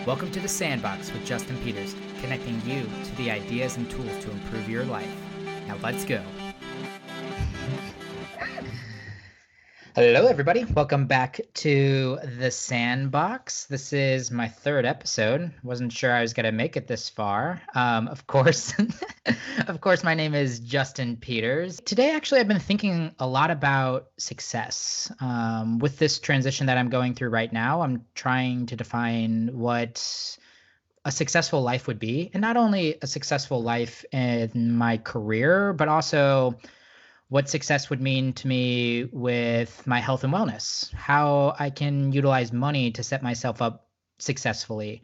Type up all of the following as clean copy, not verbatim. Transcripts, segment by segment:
Welcome to The Sandbox with Justin Peters, connecting you to the ideas and tools to improve your life. Now let's go. Hello, everybody. Welcome back to The Sandbox. This is my third episode. Wasn't sure I was going to make it this far. Of course, my name is Justin Peters. Today, actually, I've been thinking a lot about success. With this transition that I'm going through right now, I'm trying to define what a successful life would be, and not only a successful life in my career, but also what success would mean to me with my health and wellness, how I can utilize money to set myself up successfully.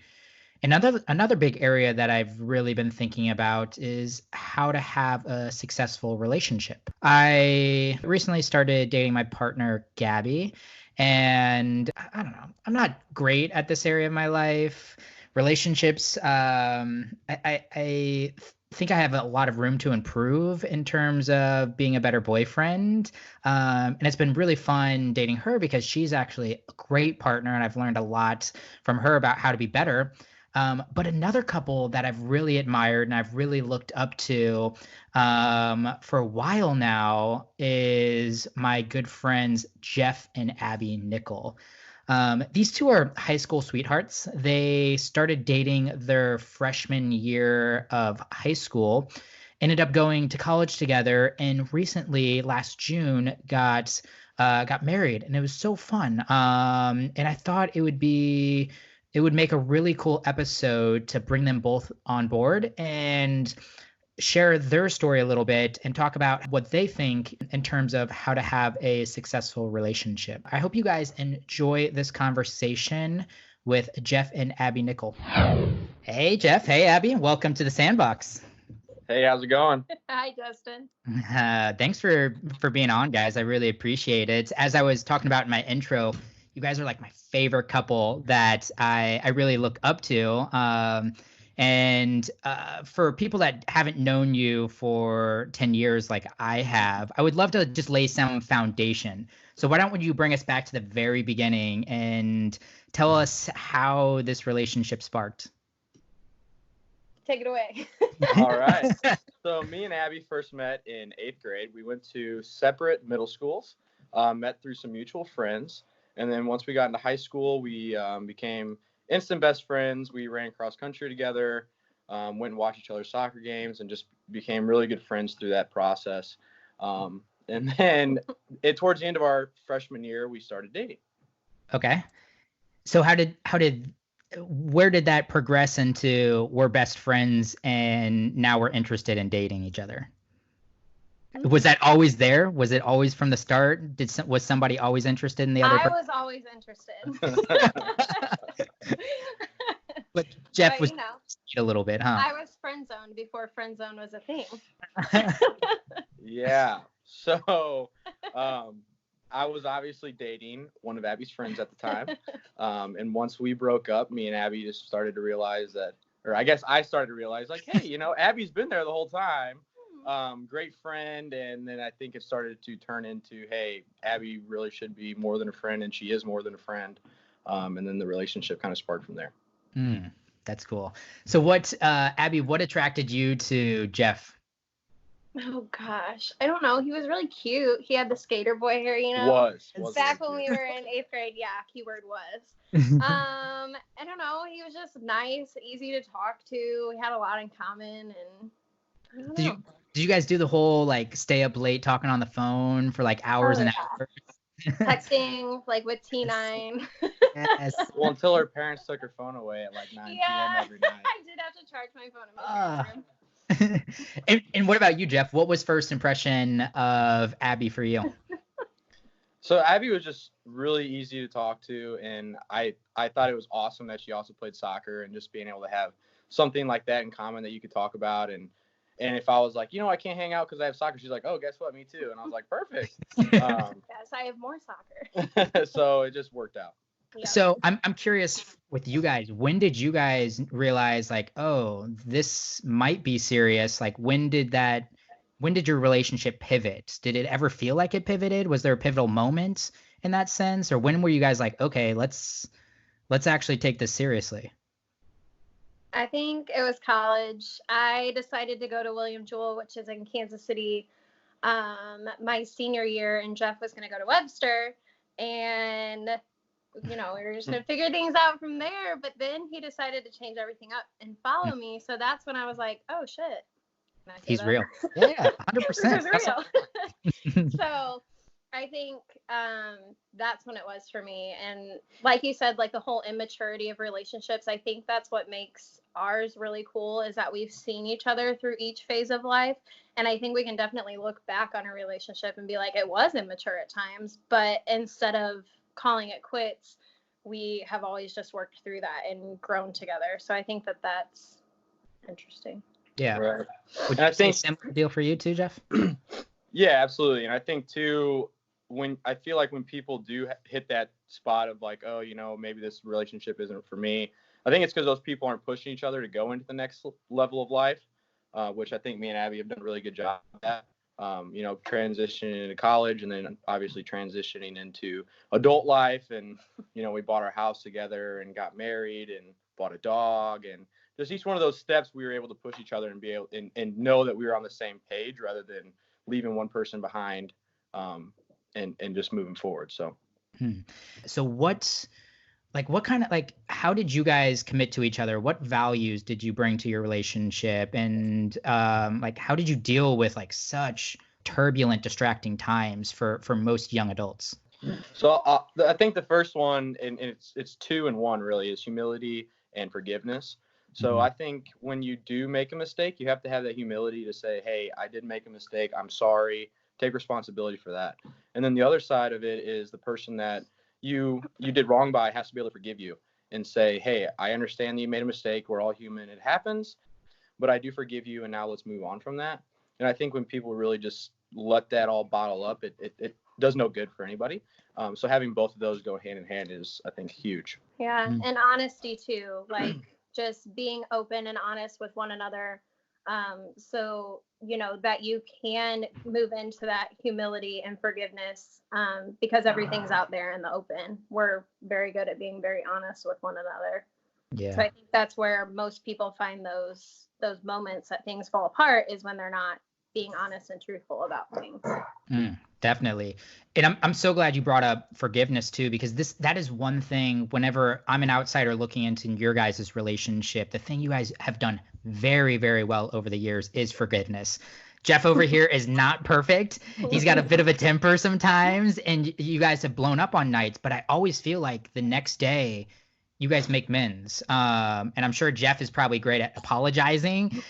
Another big area that I've really been thinking about is how to have a successful relationship. I recently started dating my partner, Gabby, and I don't know, I'm not great at this area of my life. Relationships, I think I have a lot of room to improve in terms of being a better boyfriend. And it's been really fun dating her because she's actually a great partner, and I've learned a lot from her about how to be better. But another couple that I've really admired and I've really looked up to for a while now is my good friends Jeff and Abby Nickel. These two are high school sweethearts. They started dating their freshman year of high school, ended up going to college together, and recently, last June, got married, and it was so fun. And I thought it would make a really cool episode to bring them both on board and share their story a little bit and talk about what they think in terms of how to have a successful relationship. I hope you guys enjoy this conversation with Jeff and Abby Nickel. Hey, Jeff. Hey, Abby. Welcome to The Sandbox. Hey, how's it going? Hi, Justin. Thanks for being on, guys. I really appreciate it. As I was talking about in my intro, you guys are like my favorite couple that I really look up to. And for people that haven't known you for 10 years like I have, I would love to just lay some foundation. So why don't you bring us back to the very beginning and tell us how this relationship sparked? Take it away. All right. So me and Abby first met in 8th grade. We went to separate middle schools, met through some mutual friends. And then once we got into high school, we became instant best friends. We ran cross country together, went and watched each other's soccer games, and just became really good friends through that process. And then towards the end of our freshman year, we started dating. Okay. So where did that progress into we're best friends and now we're interested in dating each other? Was that always there? Was it always from the start? Was somebody always interested in the other person? I was always interested. But Jeff was a little bit, huh? I was friend zoned before friend zone was a thing. Yeah. So I was obviously dating one of Abby's friends at the time. And once we broke up, me and Abby just started to realize that, or I guess I started to realize, like, hey, Abby's been there the whole time. Great friend. And then I think it started to turn into, hey, Abby really should be more than a friend, and she is more than a friend. And then the relationship kind of sparked from there. That's cool. So Abby, what attracted you to Jeff? Oh gosh, I don't know. He was really cute. He had the skater boy hair, Was back when we were in 8th grade. Yeah, keyword was. I don't know. He was just nice, easy to talk to. We had a lot in common, and I don't know. Did you guys do the whole like stay up late talking on the phone for like hours and hours? Texting like with T9. Yes. Well, until her parents took her phone away at like 9 p.m. every night. I did have to charge my phone in my room. And what about you, Jeff? What was first impression of Abby for you? So Abby was just really easy to talk to, and I thought it was awesome that she also played soccer, and just being able to have something like that in common that you could talk about. And if I was like, I can't hang out because I have soccer, she's like, oh, guess what? Me too. And I was like, perfect. Yes, I have more soccer. So it just worked out. Yep. So I'm curious with you guys, when did you guys realize like, oh, this might be serious? Like when did your relationship pivot? Did it ever feel like it pivoted? Was there a pivotal moment in that sense? Or when were you guys like, okay, let's actually take this seriously? I think it was college. I decided to go to William Jewell, which is in Kansas City, my senior year, and Jeff was going to go to Webster. And, we were just going to figure things out from there. But then he decided to change everything up and follow me. So that's when I was like, oh, shit. Can I say He's that? real. Yeah, This 100%. is real. So I think that's when it was for me. And like you said, like the whole immaturity of relationships, I think that's what makes ours really cool, is that we've seen each other through each phase of life. And I think we can definitely look back on a relationship and be like, it was immature at times, but instead of calling it quits, we have always just worked through that and grown together. So I think that that's interesting. Yeah. Right. Would And I you say think similar deal for you too, Jeff? Yeah, absolutely. And I think too, when people do hit that spot of like, oh, maybe this relationship isn't for me, I think it's because those people aren't pushing each other to go into the next level of life, which I think me and Abby have done a really good job at. Transitioning into college, and then obviously transitioning into adult life. And, we bought our house together and got married and bought a dog. And just each one of those steps, we were able to push each other and be able and know that we were on the same page rather than leaving one person behind, and just moving forward. So how did you guys commit to each other? What values did you bring to your relationship? And how did you deal with like such turbulent, distracting times for most young adults? So I think the first one, and it's two in one really, is humility and forgiveness. So I think when you do make a mistake, you have to have that humility to say, hey, I did make a mistake. I'm sorry. Take responsibility for that. And then the other side of it is the person that you did wrong by has to be able to forgive you and say, hey, I understand that you made a mistake. We're all human. It happens, but I do forgive you. And now let's move on from that. And I think when people really just let that all bottle up, it does no good for anybody. So having both of those go hand in hand is, I think, huge. Yeah. And honesty too, like just being open and honest with one another. So, that you can move into that humility and forgiveness, because everything's out there in the open. We're very good at being very honest with one another. Yeah. So I think that's where most people find those moments that things fall apart, is when they're not being honest and truthful about things. Definitely. And I'm so glad you brought up forgiveness too, because that is one thing whenever I'm an outsider looking into your guys' relationship, the thing you guys have done very, very well over the years is forgiveness. Jeff over here is not perfect. He's got a bit of a temper sometimes, and you guys have blown up on nights, but I always feel like the next day you guys make amends. And I'm sure Jeff is probably great at apologizing,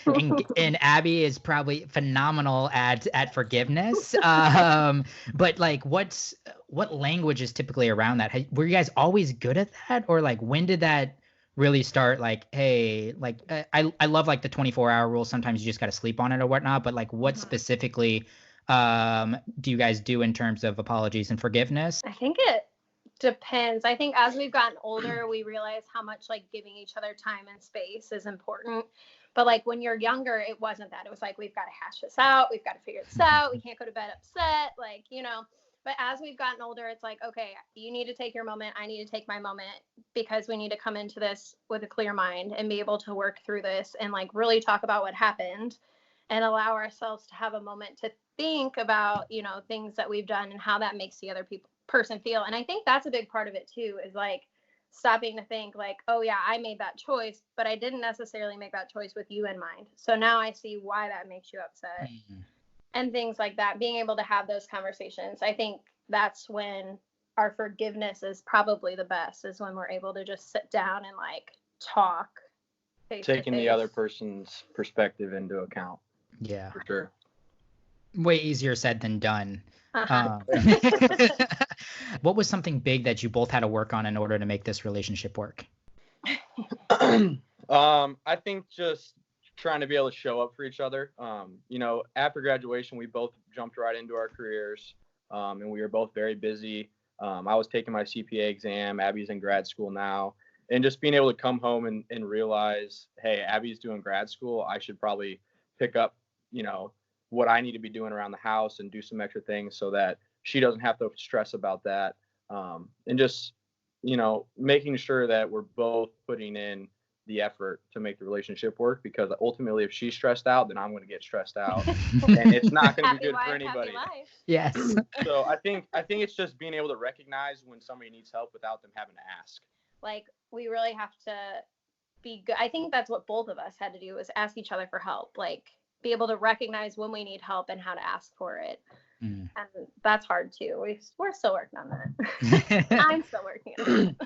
and Abby is probably phenomenal at forgiveness. But like, what language is typically around that? Were you guys always good at that, or like when did that really start? Like, hey, like I love like the 24-hour rule. Sometimes you just got to sleep on it or whatnot. But like, what specifically do you guys do in terms of apologies and forgiveness? I think it depends. I think as we've gotten older, we realize how much like giving each other time and space is important. But like when you're younger, it wasn't that. It was like, we've got to hash this out. We've got to figure this out. We can't go to bed upset. Like, but as we've gotten older, it's like, okay, you need to take your moment. I need to take my moment, because we need to come into this with a clear mind and be able to work through this and like really talk about what happened and allow ourselves to have a moment to think about, things that we've done and how that makes the other person feel. And I think that's a big part of it too, is like stopping to think like, oh yeah, I made that choice, but I didn't necessarily make that choice with you in mind. So now I see why that makes you upset. And things like that, being able to have those conversations. I think that's when our forgiveness is probably the best, is when we're able to just sit down and like talk face to face. Taking the other person's perspective into account. Yeah. For sure. Way easier said than done. What was something big that you both had to work on in order to make this relationship work? I think just trying to be able to show up for each other. After graduation, we both jumped right into our careers, and we were both very busy. I was taking my CPA exam. Abby's in grad school now. And just being able to come home and realize, hey, Abby's doing grad school. I should probably pick up, what I need to be doing around the house and do some extra things so that she doesn't have to stress about that. And just, making sure that we're both putting in the effort to make the relationship work, because ultimately if she's stressed out, then I'm going to get stressed out, and it's not going to be good for anybody. Yes. So I think it's just being able to recognize when somebody needs help without them having to ask. Like, we really have to be good. I think that's what both of us had to do, was ask each other for help. Like, be able to recognize when we need help and how to ask for it. And that's hard too. We're still working on that. I'm still working on it.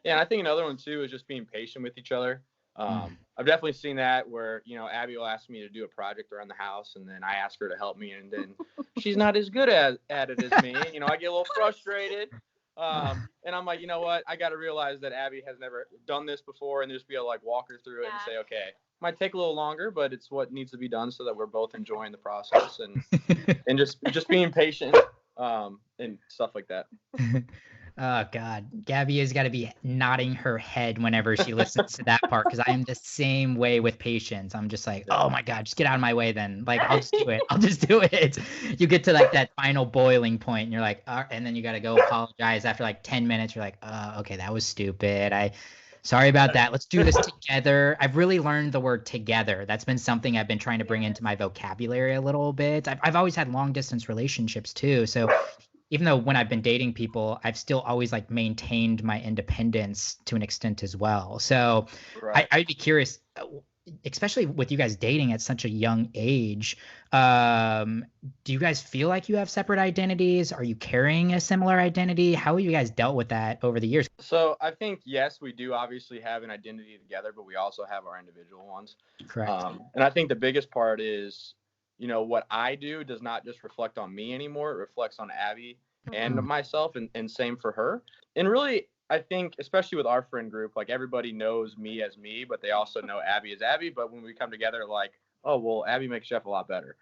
Yeah, and I think another one too is just being patient with each other. I've definitely seen that where, Abby will ask me to do a project around the house, and then I ask her to help me, and then she's not as good at it as me. I get a little frustrated. And I'm like, you know what? I got to realize that Abby has never done this before, and just be able to like walk her through it and say, okay, might take a little longer, but it's what needs to be done so that we're both enjoying the process, and just being patient, and stuff like that. Oh God, Gabby has got to be nodding her head whenever she listens to that part, because I am the same way with patience. I'm just like, oh my God, just get out of my way then. Like, I'll just do it. I'll just do it. You get to like that final boiling point, and you're like, and then you got to go apologize after like 10 minutes. You're like, okay, that was stupid. Sorry about that. Let's do this together. I've really learned the word together. That's been something I've been trying to bring into my vocabulary a little bit. I've always had long distance relationships too. So even though when I've been dating people, I've still always like maintained my independence to an extent as well. So Right. I'd be curious, especially with you guys dating at such a young age, do you guys feel like you have separate identities? Are you carrying a similar identity? How have you guys dealt with that over the years? So I think, yes, we do obviously have an identity together, but we also have our individual ones. Correct. And I think the biggest part is, what I do does not just reflect on me anymore. It reflects on Abby and myself, and same for her. And really, I think, especially with our friend group, like everybody knows me as me, but they also know Abby as Abby. But when we come together, like, oh, well, Abby makes Jeff a lot better.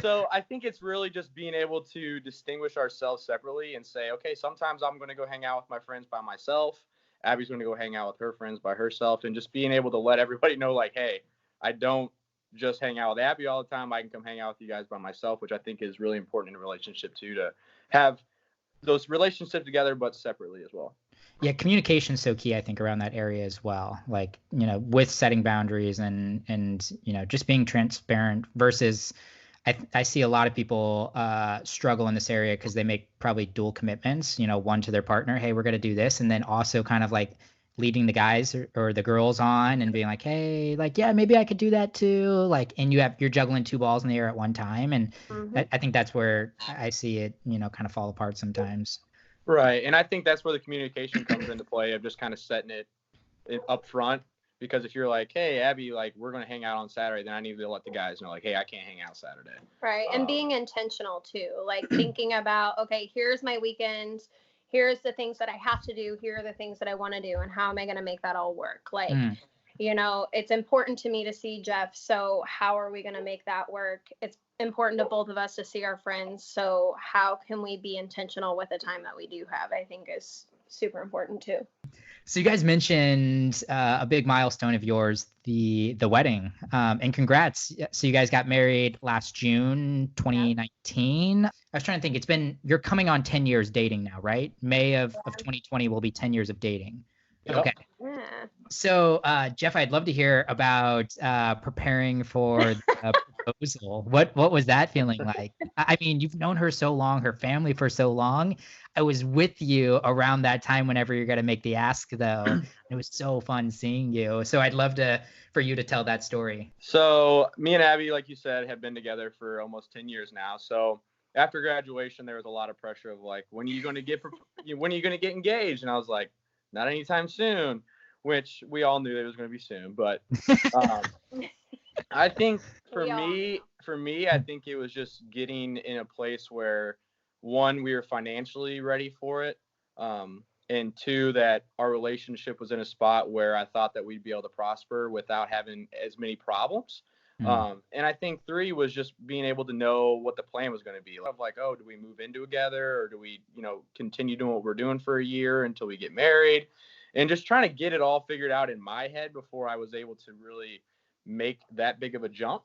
So I think it's really just being able to distinguish ourselves separately and say, okay, sometimes I'm going to go hang out with my friends by myself. Abby's going to go hang out with her friends by herself, and just being able to let everybody know, like, hey, I don't just hang out with Abby all the time. I can come hang out with you guys by myself, which I think is really important in a relationship too, to have those relationships together, but separately as well. Yeah, communication is so key, I think, around that area as well. Like, with setting boundaries and just being transparent versus I see a lot of people struggle in this area because they make probably dual commitments, one to their partner, hey, we're going to do this, and then also kind of like leading the guys or the girls on and being like, hey, like, yeah, maybe I could do that too. Like, and you're juggling two balls in the air at one time. And I think that's where I see it, kind of fall apart sometimes. Right. And I think that's where the communication comes into play, of just kind of setting it up front. Because if you're like, hey, Abby, like, we're going to hang out on Saturday, then I need to let the guys know, like, hey, I can't hang out Saturday. Right. And being intentional too, like thinking about, okay, here's my weekend. Here's the things that I have to do. Here are the things that I want to do. And how am I going to make that all work? Like, it's important to me to see Jeff. So how are we going to make that work? It's important to both of us to see our friends. So how can we be intentional with the time that we do have, I think is super important too. So you guys mentioned a big milestone of yours, the wedding, and congrats. So you guys got married last June 2019. I was trying to think, you're coming on 10 years dating now, right? May of 2020 will be 10 years of dating. Yep. Okay. Yeah. So Jeff, I'd love to hear about preparing for the proposal. What was that feeling like? I mean, you've known her so long, her family for so long. I was with you around that time whenever you're going to make the ask, though. It was so fun seeing you. So I'd love for you to tell that story. So me and Abby, like you said, have been together for almost 10 years now. So after graduation, there was a lot of pressure of like, when are you going to get engaged? And I was like, not anytime soon, which we all knew it was going to be soon. But I think for me, I think it was just getting in a place where, one, we were financially ready for it. And two, that our relationship was in a spot where I thought that we'd be able to prosper without having as many problems. And I think three was just being able to know what the plan was going to be. Like, oh, do we move in together, or do we, continue doing what we're doing for a year until we get married? And just trying to get it all figured out in my head before I was able to really make that big of a jump.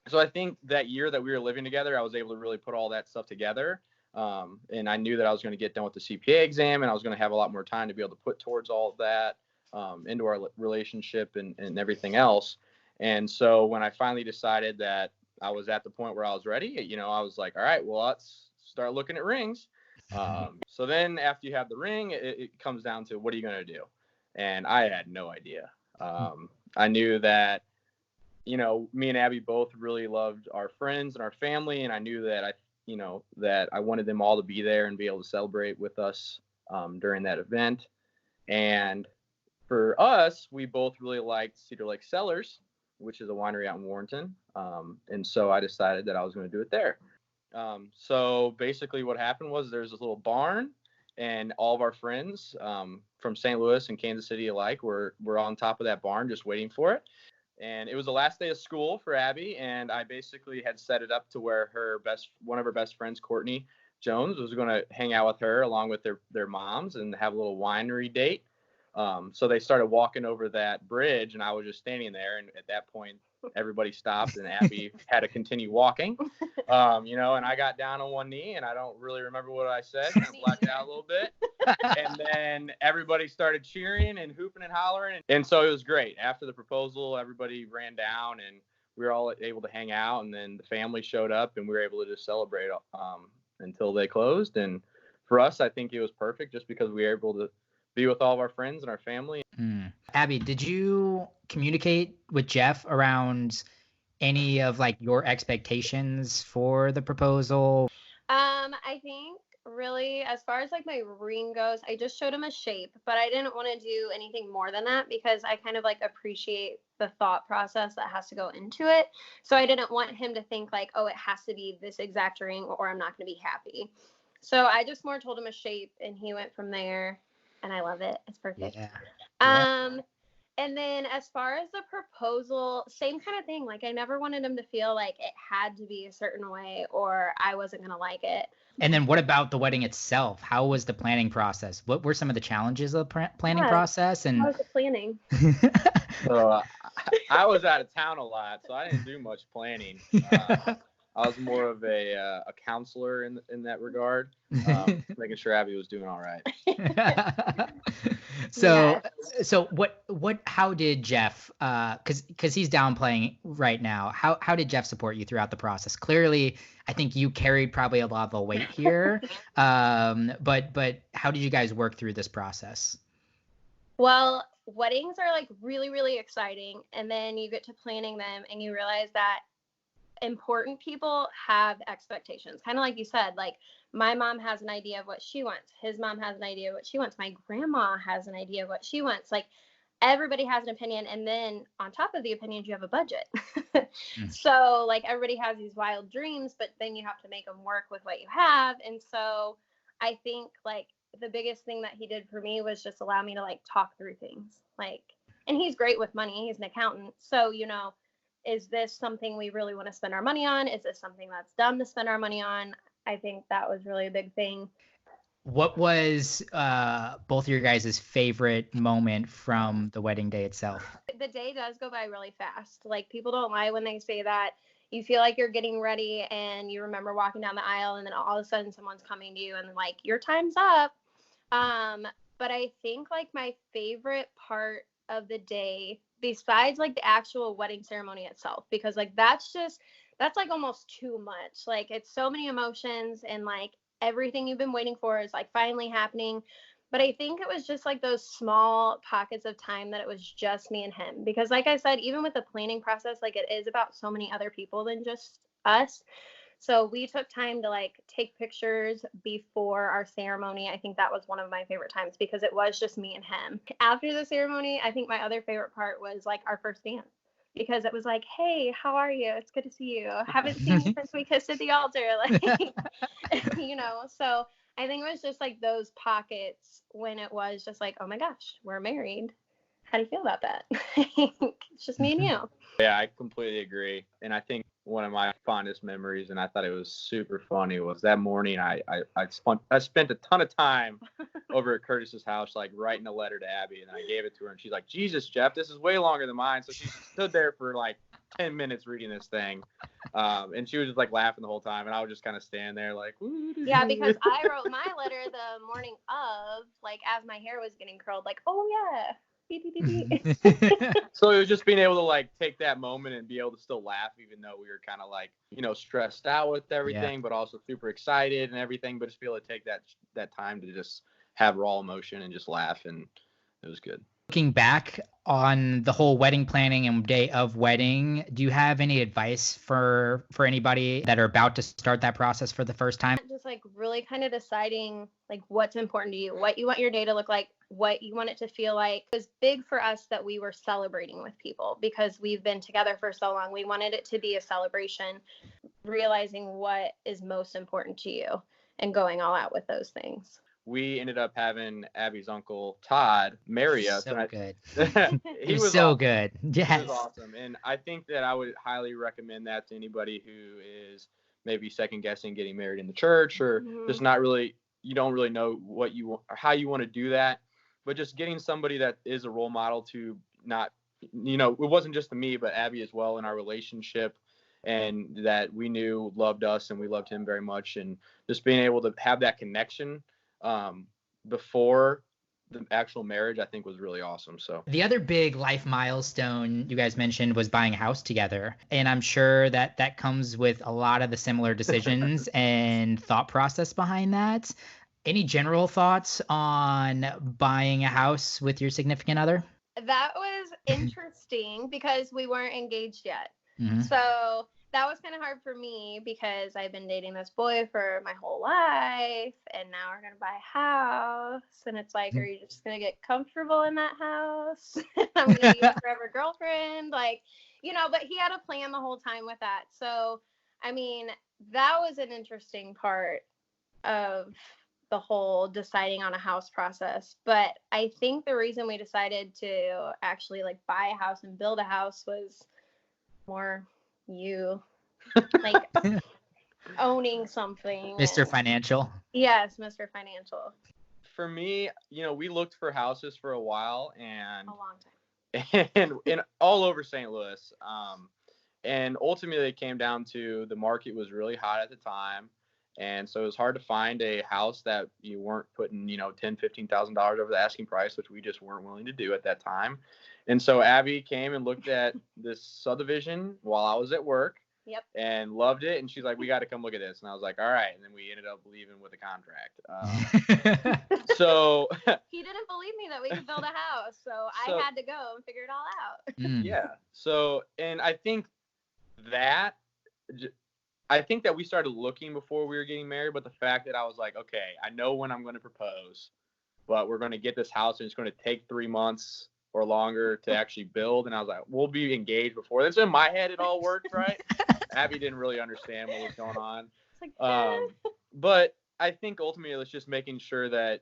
So I think that year that we were living together, I was able to really put all that stuff together. And I knew that I was going to get done with the CPA exam, and I was going to have a lot more time to be able to put towards all of that, into our relationship and everything else. And so when I finally decided that I was at the point where I was ready, I was like, all right, well, let's start looking at rings. So then after you have the ring, it comes down to, what are you going to do? And I had no idea. I knew that, me and Abby both really loved our friends and our family. And I knew that that I wanted them all to be there and be able to celebrate with us, during that event. And for us, we both really liked Cedar Lake Cellars, which is a winery out in Warrenton. And so I decided that I was going to do it there. So basically what happened was, there's this little barn, and all of our friends, from St. Louis and Kansas City alike were on top of that barn just waiting for it. And it was the last day of school for Abby, and I basically had set it up to where one of her best friends, Courtney Jones, was going to hang out with her along with their moms and have a little winery date. So they started walking over that bridge, and I was just standing there. And at that point, everybody stopped, and Abby had to continue walking. And I got down on one knee, and I don't really remember what I said. Kind of blacked out a little bit. And then everybody started cheering and hooping and hollering. And so it was great. After the proposal, everybody ran down, and we were all able to hang out. And then the family showed up, and we were able to just celebrate until they closed. And for us, I think it was perfect, just because we were able to be with all of our friends and our family. Abby, did you communicate with Jeff around any of your expectations for the proposal? I think really, as far as my ring goes, I just showed him a shape, but I didn't want to do anything more than that, because I kind of appreciate the thought process that has to go into it. So I didn't want him to think oh, it has to be this exact ring or I'm not going to be happy. So I just more told him a shape, and he went from there, and I love it. It's perfect. Yeah. And then as far as the proposal, same kind of thing. I never wanted him to feel like it had to be a certain way or I wasn't going to like it. And then what about the wedding itself? How was the planning process? What were some of the challenges of the planning process? And how was the planning? So I was out of town a lot, so I didn't do much planning. I was more of a counselor in that regard, making sure Abby was doing all right. So how did Jeff, cause he's downplaying right now. How did Jeff support you throughout the process? Clearly, I think you carried probably a lot of the weight here. But how did you guys work through this process? Well, weddings are really, really exciting. And then you get to planning them and you realize that important people have expectations, kind of like you said. My mom has an idea of what she wants, his mom has an idea of what she wants, my grandma has an idea of what she wants. Everybody has an opinion, and then on top of the opinions you have a budget. So everybody has these wild dreams, but then you have to make them work with what you have. And so I think the biggest thing that he did for me was just allow me to talk through things. And he's great with money, he's an accountant, so is this something we really want to spend our money on? Is this something that's dumb to spend our money on? I think that was really a big thing. What was both of your guys' favorite moment from the wedding day itself? The day does go by really fast. People don't lie when they say that. You feel like you're getting ready and you remember walking down the aisle, and then all of a sudden someone's coming to you and your time's up. But I think my favorite part of the day, besides the actual wedding ceremony itself, because that's almost too much. It's so many emotions, and everything you've been waiting for is finally happening. But I think it was just those small pockets of time that it was just me and him, because I said, even with the planning process, it is about so many other people than just us. So we took time to take pictures before our ceremony. I think that was one of my favorite times, because it was just me and him. After the ceremony, I think my other favorite part was our first dance, because it was hey, how are you? It's good to see you. Haven't seen you since we kissed at the altar. So I think it was just those pockets when it was just oh my gosh, we're married. How do you feel about that? It's just me and you. Yeah, I completely agree. And I think one of my fondest memories, and I thought it was super funny, was that morning I spent a ton of time over at Curtis's house, writing a letter to Abby, and I gave it to her, and she's like, Jesus, Jeff, this is way longer than mine. So she stood there for 10 minutes reading this thing. And she was just like laughing the whole time. And I would just kind of stand there like, yeah, because I wrote my letter the morning of, like, as my hair was getting curled, like, oh yeah. Beep, beep, beep, beep. So it was just being able to like take that moment and be able to still laugh, even though we were kind of like, stressed out with everything, but also super excited and everything, but just be able to take that time to just have raw emotion and just laugh. And it was good. Looking back on the whole wedding planning and day of wedding, do you have any advice for anybody that are about to start that process for the first time? Just like really kind of deciding like what's important to you, what you want your day to look like, what you want it to feel like. It was big for us that we were celebrating with people because we've been together for so long. We wanted it to be a celebration, realizing what is most important to you and going all out with those things. We ended up having Abby's uncle Todd marry us. So good. He was so awesome. Good. Yes. He was awesome. And I think that I would highly recommend that to anybody who is maybe second guessing getting married in the church, or just not really, you don't really know what you want or how you want to do that. But just getting somebody that is a role model to not, it wasn't just me, but Abby as well in our relationship, and that we knew loved us and we loved him very much. And just being able to have that connection before the actual marriage, I think was really awesome. So the other big life milestone you guys mentioned was buying a house together. And I'm sure that comes with a lot of the similar decisions and thought process behind that. Any general thoughts on buying a house with your significant other? That was interesting because we weren't engaged yet. Mm-hmm. So that was kind of hard for me because I've been dating this boy for my whole life, and now we're going to buy a house. And it's like, are you just going to get comfortable in that house? I'm going to be your forever girlfriend. Like, but he had a plan the whole time with that. So, I mean, that was an interesting part of the whole deciding on a house process. But I think the reason we decided to actually like buy a house and build a house was more you like owning something. Mr. Financial. Yes, Mr. Financial. For me, we looked for houses for a while and a long time. and all over St. Louis. And ultimately it came down to the market was really hot at the time. And so it was hard to find a house that you weren't putting, $10,000, $15,000 over the asking price, which we just weren't willing to do at that time. And so Abby came and looked at this subdivision while I was at work. Yep. And loved it. And she's like, we got to come look at this. And I was like, all right. And then we ended up leaving with a contract. So he didn't believe me that we could build a house. So I had to go and figure it all out. Yeah. So, and I think that we started looking before we were getting married, but the fact that I was like, okay, I know when I'm going to propose, but we're going to get this house and it's going to take 3 months or longer to actually build. And I was like, we'll be engaged before this. In my head, it all worked, right? Abby didn't really understand what was going on. But I think ultimately it's just making sure that,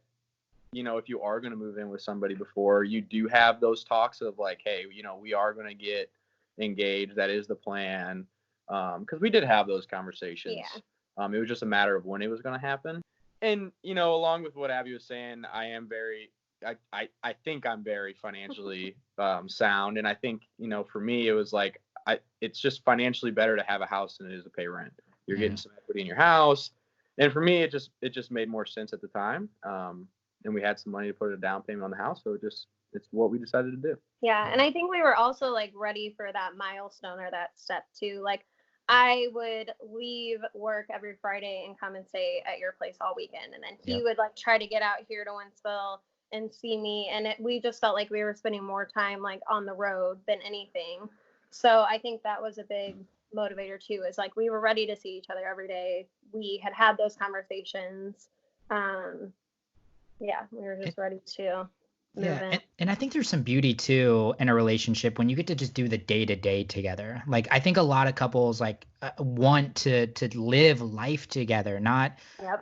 if you are going to move in with somebody before, you do have those talks of like, hey, we are going to get engaged. That is the plan. Because we did have those conversations. Yeah. It was just a matter of when it was going to happen. And, along with what Abby was saying, I think I'm very financially sound. And I think, for me, it was like, it's just financially better to have a house than it is to pay rent. You're getting some equity in your house. And for me, it just made more sense at the time. And we had some money to put a down payment on the house. So it's what we decided to do. Yeah. And I think we were also like ready for that milestone or that step too. Like I would leave work every Friday and come and stay at your place all weekend. And then he would like try to get out here to Wentzville and see me. And we just felt like we were spending more time like on the road than anything. So I think that was a big motivator too, is like we were ready to see each other every day. We had those conversations. We were just ready to move in. And I think there's some beauty too in a relationship when you get to just do the day-to-day together. Like I think a lot of couples like want to live life together, not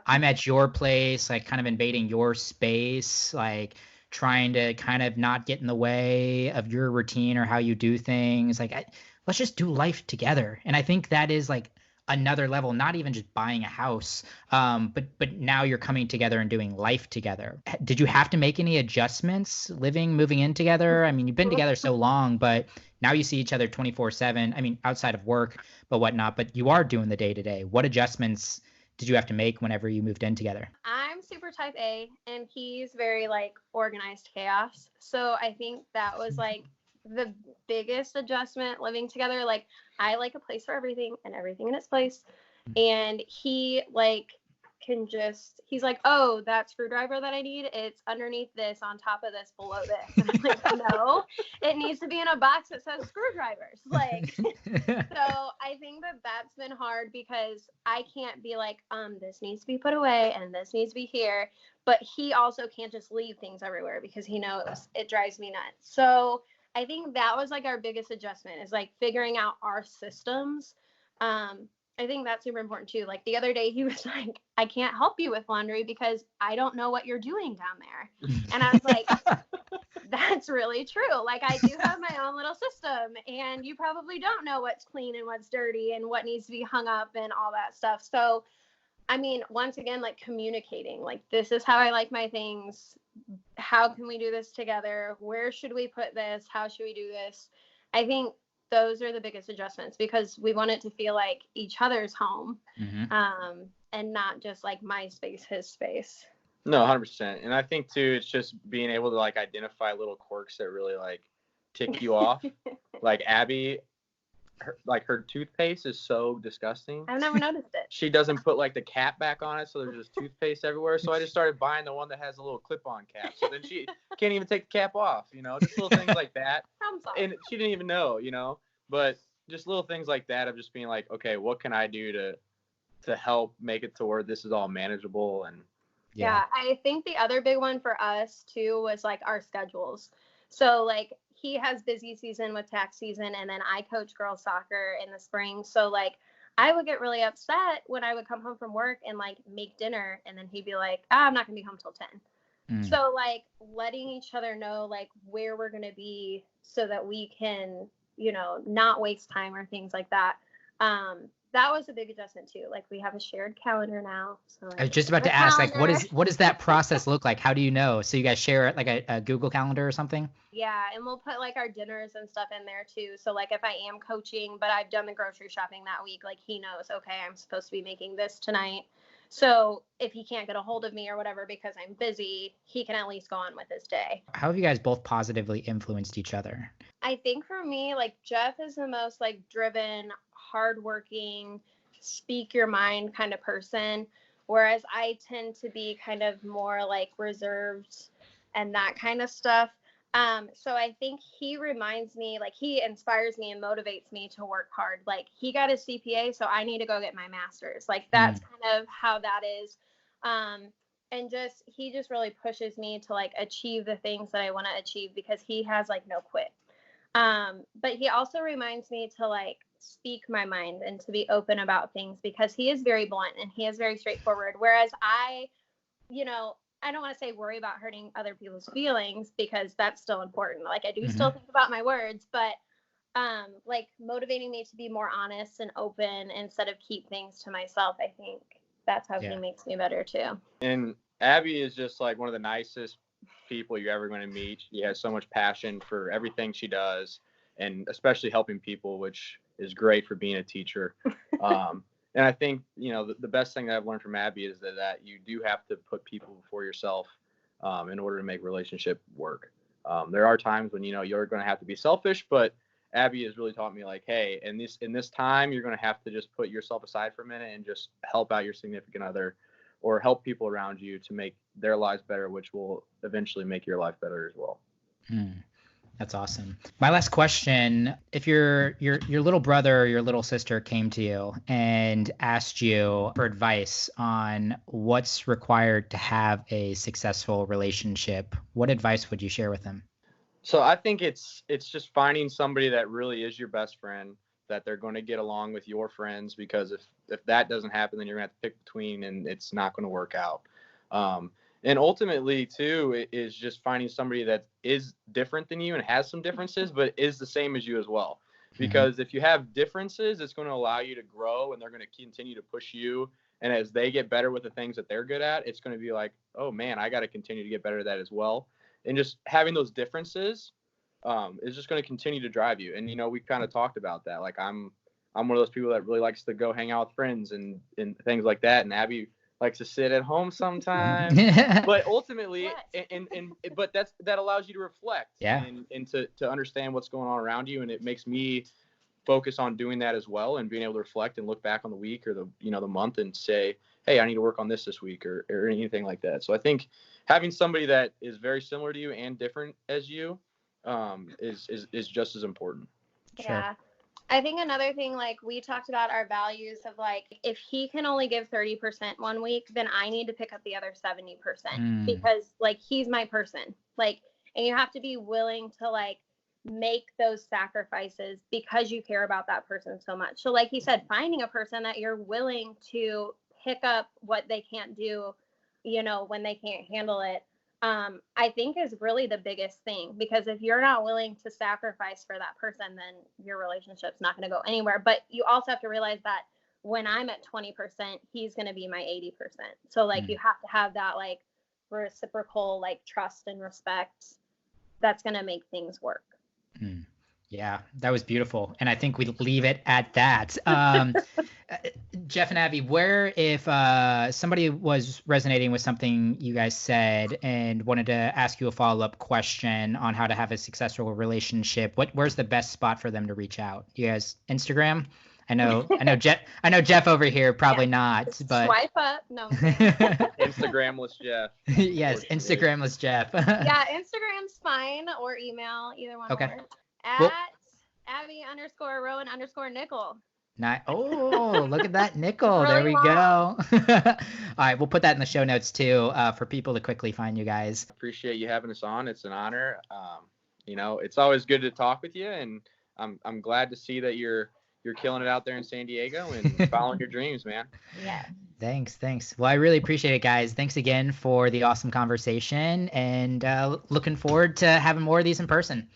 I'm at your place, like kind of invading your space, like trying to kind of not get in the way of your routine or how you do things. Like let's just do life together. And I think that is like another level, not even just buying a house, but now you're coming together and doing life together. Did you have to make any adjustments moving in together? I mean, you've been together so long, but now you see each other 24/7. I mean, outside of work, but whatnot, but you are doing the day to day. What adjustments did you have to make whenever you moved in together? I'm super type A and he's very like organized chaos. So I think that was like the biggest adjustment living together. Like I like a place for everything and everything in its place. And he like he's like, oh, that screwdriver that I need, it's underneath this, on top of this, below this. And I'm like, no, it needs to be in a box that says screwdrivers. Like, so I think that that's been hard because I can't be like, this needs to be put away and this needs to be here. But he also can't just leave things everywhere because he knows it drives me nuts. So I think that was like our biggest adjustment, is like figuring out our systems. I think that's super important too. Like the other day he was like, I can't help you with laundry because I don't know what you're doing down there. And I was like, that's really true. Like I do have my own little system and you probably don't know what's clean and what's dirty and what needs to be hung up and all that stuff. So, I mean, once again, like communicating, like this is how I like my things. How can we do this together? Where should we put this? How should we do this? I think those are the biggest adjustments because we want it to feel like each other's home, and not just like my space, his space. No, 100%. And I think too, it's just being able to like identify little quirks that really like tick you off. Like Abby, her toothpaste is so disgusting. I've never noticed it. She doesn't put like the cap back on it, so there's just toothpaste everywhere. So I just started buying the one that has a little clip-on cap. So then she can't even take the cap off, just little things like that. And she didn't even know, but just little things like that of just being like, okay, what can I do to help make it to where this is all manageable? And yeah, I think the other big one for us too was like our schedules. So like he has busy season with tax season, and then I coach girls soccer in the spring. So like I would get really upset when I would come home from work and like make dinner, and then he'd be like, I'm not gonna be home till 10. So like letting each other know like where we're gonna be so that we can, not waste time or things like that. That was a big adjustment too. Like we have a shared calendar now. So like, I was just about to ask, like, what does that process look like? How do you know? So you guys share like a Google Calendar or something? Yeah, and we'll put like our dinners and stuff in there too. So like if I am coaching, but I've done the grocery shopping that week, like he knows, okay, I'm supposed to be making this tonight. So if he can't get a hold of me or whatever because I'm busy, he can at least go on with his day. How have you guys both positively influenced each other? I think for me, like Jeff is the most like driven, hardworking, speak your mind kind of person, whereas I tend to be kind of more like reserved and that kind of stuff. So I think he reminds me, like he inspires me and motivates me to work hard. Like he got his CPA, so I need to go get my master's. Like that's kind of how that is. And he just really pushes me to like achieve the things that I want to achieve because he has like no quit. But he also reminds me to like speak my mind and to be open about things because he is very blunt and he is very straightforward. Whereas I don't want to say worry about hurting other people's feelings because that's still important. Like I do still think about my words, but like motivating me to be more honest and open instead of keep things to myself. I think that's how he makes me better too. And Abby is just like one of the nicest people you're ever going to meet. She has so much passion for everything she does, and especially helping people, which is great for being a teacher. And I think, the best thing that I've learned from Abby is that you do have to put people before yourself in order to make a relationship work. There are times when, you're going to have to be selfish, but Abby has really taught me like, hey, in this time, you're going to have to just put yourself aside for a minute and just help out your significant other or help people around you to make their lives better, which will eventually make your life better as well. That's awesome. My last question, if your little brother or your little sister came to you and asked you for advice on what's required to have a successful relationship, what advice would you share with them? So I think it's just finding somebody that really is your best friend, that they're going to get along with your friends, because if that doesn't happen, then you're going to have to pick between and it's not going to work out. And ultimately, too, it is just finding somebody that is different than you and has some differences, but is the same as you as well. Because if you have differences, it's going to allow you to grow and they're going to continue to push you. And as they get better with the things that they're good at, it's going to be like, oh, man, I got to continue to get better at that as well. And just having those differences is just going to continue to drive you. And, you know, we kind of talked about that. Like I'm one of those people that really likes to go hang out with friends and things like that. And Abby likes to sit at home sometimes, but ultimately, but that allows you to reflect and to understand what's going on around you. And it makes me focus on doing that as well, and being able to reflect and look back on the week or the month and say, hey, I need to work on this week or anything like that. So I think having somebody that is very similar to you and different as you is just as important. Yeah. I think another thing, like we talked about our values of like, if he can only give 30% one week, then I need to pick up the other 70% because like he's my person. Like, and you have to be willing to like make those sacrifices because you care about that person so much. So like he said, finding a person that you're willing to pick up what they can't do, you know, when they can't handle it, I think is really the biggest thing, because if you're not willing to sacrifice for that person, then your relationship's not going to go anywhere. But you also have to realize that when I'm at 20%, he's going to be my 80%. So like you have to have that like reciprocal like trust and respect. That's going to make things work. Yeah, that was beautiful. And I think we leave it at that. Jeff and Abby, where if somebody was resonating with something you guys said and wanted to ask you a follow-up question on how to have a successful relationship, where's the best spot for them to reach out? You guys, Instagram? I know Jeff over here probably not, but swipe up. No. Instagramless Jeff. Yes, Instagramless Jeff. Yeah, Instagram's fine, or email, either one. Okay. At Abby_Rowan_Nickel. Oh, look at that nickel. Really there we go. All right, we'll put that in the show notes too, for people to quickly find you guys. Appreciate you having us on. It's an honor. You know, it's always good to talk with you, and I'm glad to see that you're killing it out there in San Diego and following your dreams, man. Yeah. Thanks. Well, I really appreciate it, guys. Thanks again for the awesome conversation, and looking forward to having more of these in person.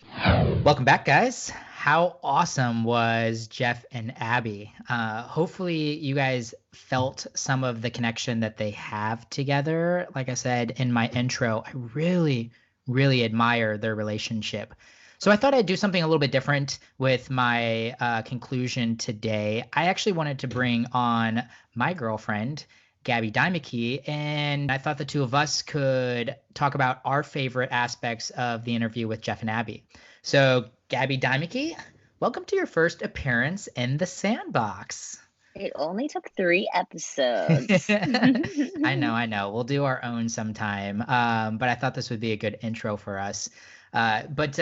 Welcome back, guys. How awesome was Jeff and Abby? Hopefully you guys felt some of the connection that they have together. Like I said in my intro, I really, really admire their relationship. So I thought I'd do something a little bit different with my conclusion today. I actually wanted to bring on my girlfriend, Gabby Dimeke, and I thought the two of us could talk about our favorite aspects of the interview with Jeff and Abby. So Gabby Dimeke, welcome to your first appearance in the Sandbox. It only took 3 episodes. I know. We'll do our own sometime. But I thought this would be a good intro for us. But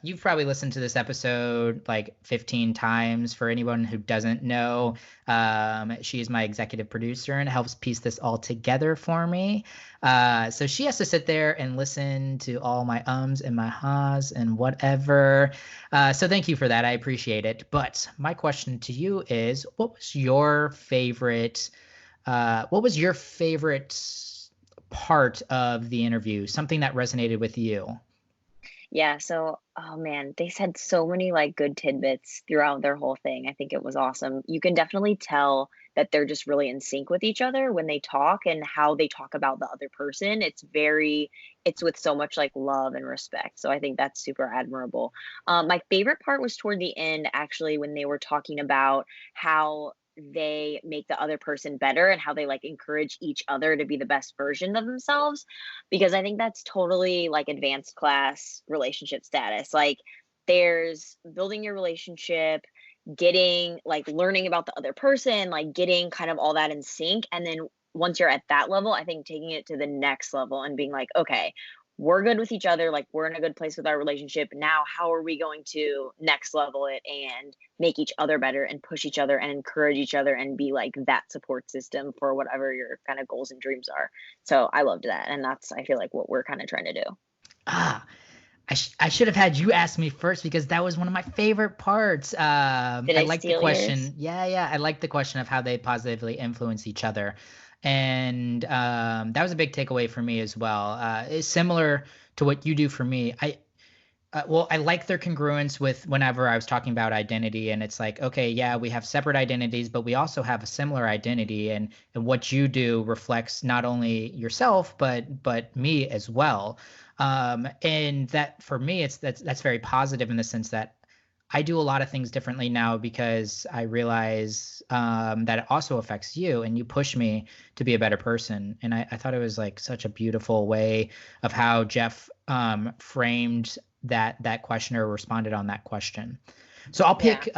you've probably listened to this episode like 15 times. For anyone who doesn't know, she is my executive producer and helps piece this all together for me. So she has to sit there and listen to all my ums and my ha's and whatever. So thank you for that. I appreciate it. But my question to you is, what was your favorite part of the interview? Something that resonated with you? Yeah, so, oh man, they said so many like good tidbits throughout their whole thing. I think it was awesome. You can definitely tell that they're just really in sync with each other when they talk, and how they talk about the other person. It's with so much like love and respect. So I think that's super admirable. My favorite part was toward the end, actually, when they were talking about how they make the other person better and how they like encourage each other to be the best version of themselves, because I think that's totally like advanced class relationship status. Like there's building your relationship, getting like learning about the other person, like getting kind of all that in sync, and then once you're at that level, I think taking it to the next level and being like, okay, we're good with each other, like we're in a good place with our relationship. Now, how are we going to next level it and make each other better and push each other and encourage each other and be like that support system for whatever your kind of goals and dreams are. So I loved that. And that's, I feel like, what we're kind of trying to do. I should have had you ask me first, because that was one of my favorite parts. I like the question. Yours? Yeah. I like the question of how they positively influence each other. And that was a big takeaway for me as well. It's similar to what you do for me. Well, I like their congruence with whenever I was talking about identity, and it's like, okay, yeah, we have separate identities, but we also have a similar identity, and what you do reflects not only yourself, but me as well. And that for me, that's very positive in the sense that I do a lot of things differently now because I realize that it also affects you, and you push me to be a better person. And I thought it was like such a beautiful way of how Jeff framed that question or responded on that question. So I'll Yeah. pick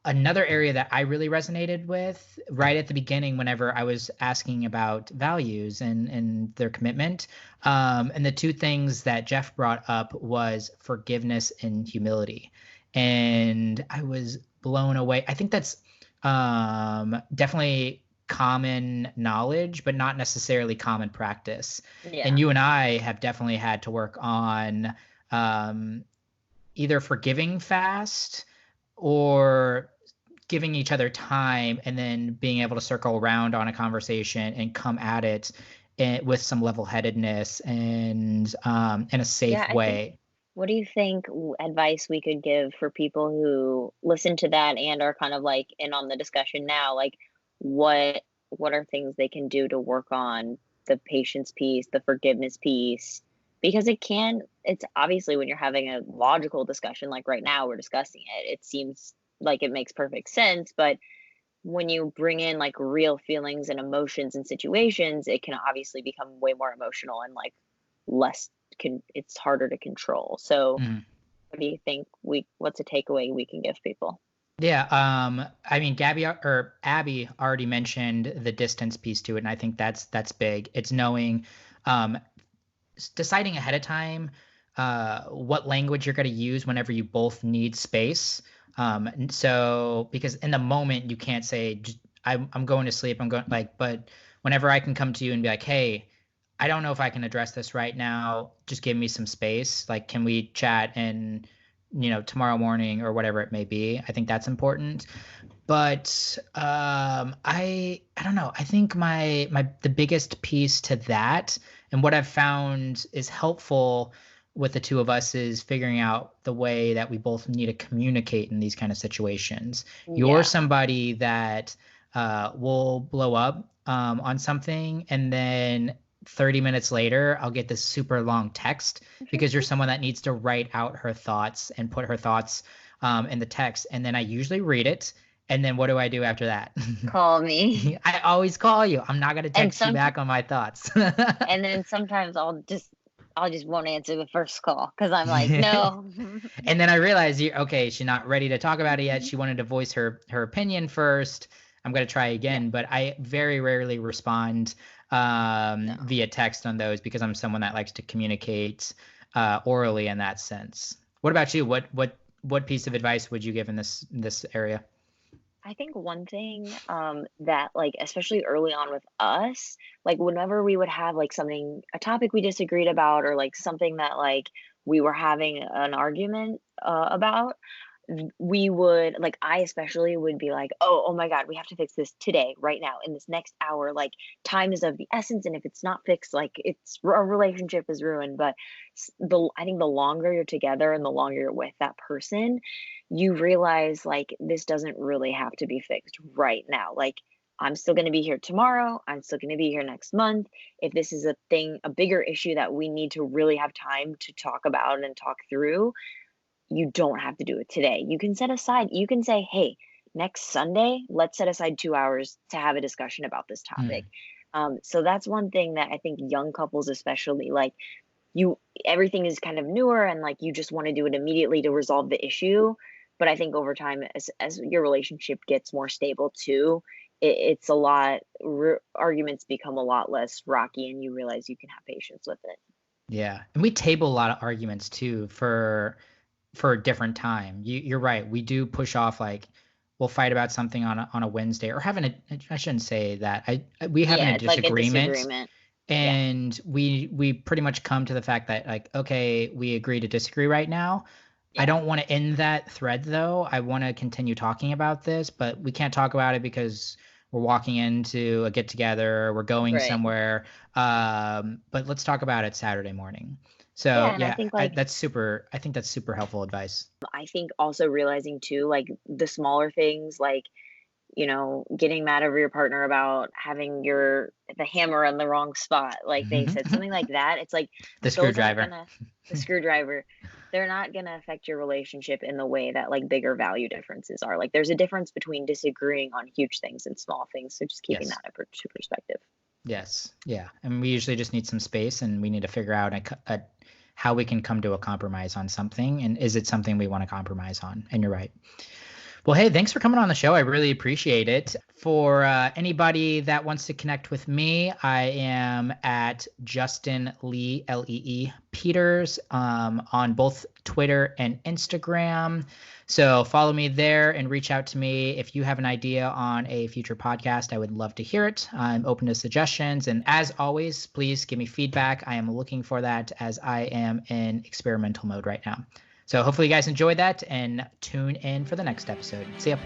another area that I really resonated with right at the beginning whenever I was asking about values and their commitment. And the two things that Jeff brought up was forgiveness and humility. And I was blown away. I think that's definitely common knowledge, but not necessarily common practice. Yeah. And you and I have definitely had to work on um, either forgiving fast or giving each other time and then being able to circle around on a conversation and come at it with some level-headedness and in a Yeah, safe I think way. what do you think advice we could give for people who listen to that and are kind of like in on the discussion now? Like what what are things they can do to work on the patience piece, the forgiveness piece? Because it's obviously when you're having a logical discussion, like right now we're discussing it, it seems like it makes perfect sense. But when you bring in like real feelings and emotions and situations, it can obviously become way more emotional and like less it's harder to control. So Mhm. what do you think what's a takeaway we can give people? Yeah, I mean, Abby already mentioned the distance piece to it, and I think that's big. It's knowing, um, deciding ahead of time what language you're going to use whenever you both need space. And so because in the moment you can't say I'm going to sleep. I'm going like, but whenever I can come to you and be like, hey, I don't know if I can address this right now. Just give me some space. Like, can we chat and tomorrow morning or whatever it may be. I think that's important. But I don't know. I think my the biggest piece to that and what I've found is helpful with the two of us is figuring out the way that we both need to communicate in these kind of situations. You're Yeah. somebody that will blow up on something, and then 30 minutes later, I'll get this super long text because you're someone that needs to write out her thoughts and put her thoughts in the text. And then I usually read it. And then what do I do after that? Call me. I always call you. I'm not going to And text you some back on my thoughts. and then sometimes I'll just won't answer the first call because I'm like, no. And then I realized, okay, she's not ready to talk about it yet. She wanted to voice her opinion first. I'm going to try Yeah. again, but I very rarely respond No. via text on those because I'm someone that likes to communicate orally in that sense. What about you? What piece of advice would you give in this area? I think one thing that like especially early on with us, like whenever we would have like a topic we disagreed about or like something that like we were having an argument about, we would like I especially would be like, oh my God, we have to fix this today, right now, in this next hour. Like time is of the essence, and if it's not fixed, like our relationship is ruined. But the I think the longer you're together and the longer you're with that person, you realize like this doesn't really have to be fixed right now. Like I'm still going to be here tomorrow. I'm still going to be here next month. If this is a bigger issue that we need to really have time to talk about and talk through, you don't have to do it today. You can say, hey, next Sunday, let's set aside 2 hours to have a discussion about this topic. Mm, So that's one thing that I think young couples, especially, like you, everything is kind of newer and like you just want to do it immediately to resolve the issue. But I think over time, as your relationship gets more stable too, it's a lot, arguments become a lot less rocky and you realize you can have patience with it. yeah, and we table a lot of arguments too for a different time. You're right. We do push off like we'll fight about something on a Wednesday or having I shouldn't say that. We having Yeah, a it's like a disagreement disagreement. Yeah. and we pretty much come to the fact that like okay, we agree to disagree right now. I Yeah. don't want to end that thread though. I want to continue talking about this, but we can't talk about it because we're walking into a get together, we're going Right. somewhere, but let's talk about it Saturday morning. So Yeah, and I yeah, think I like think that's super helpful advice. I think also realizing too, like the smaller things, like getting mad over your partner about having the hammer on the wrong spot, like they said, something like that. It's like The those aren't screwdriver. gonna the screwdriver, they're not gonna affect your relationship in the way that like bigger value differences are. Like there's a difference between disagreeing on huge things and small things. So just keeping Yes. that into perspective. Yes. Yeah. And we usually just need some space, and we need to figure out how we can come to a compromise on something. And is it something we want to compromise on? And you're right. Well, hey, thanks for coming on the show. I really appreciate it. For anybody that wants to connect with me, I am at Justin Lee, Lee Peters, on both Twitter and Instagram. So follow me there and reach out to me if you have an idea on a future podcast. I would love to hear it. I'm open to suggestions. And as always, please give me feedback. I am looking for that as I am in experimental mode right now. So hopefully you guys enjoyed that, and tune in for the next episode. See ya.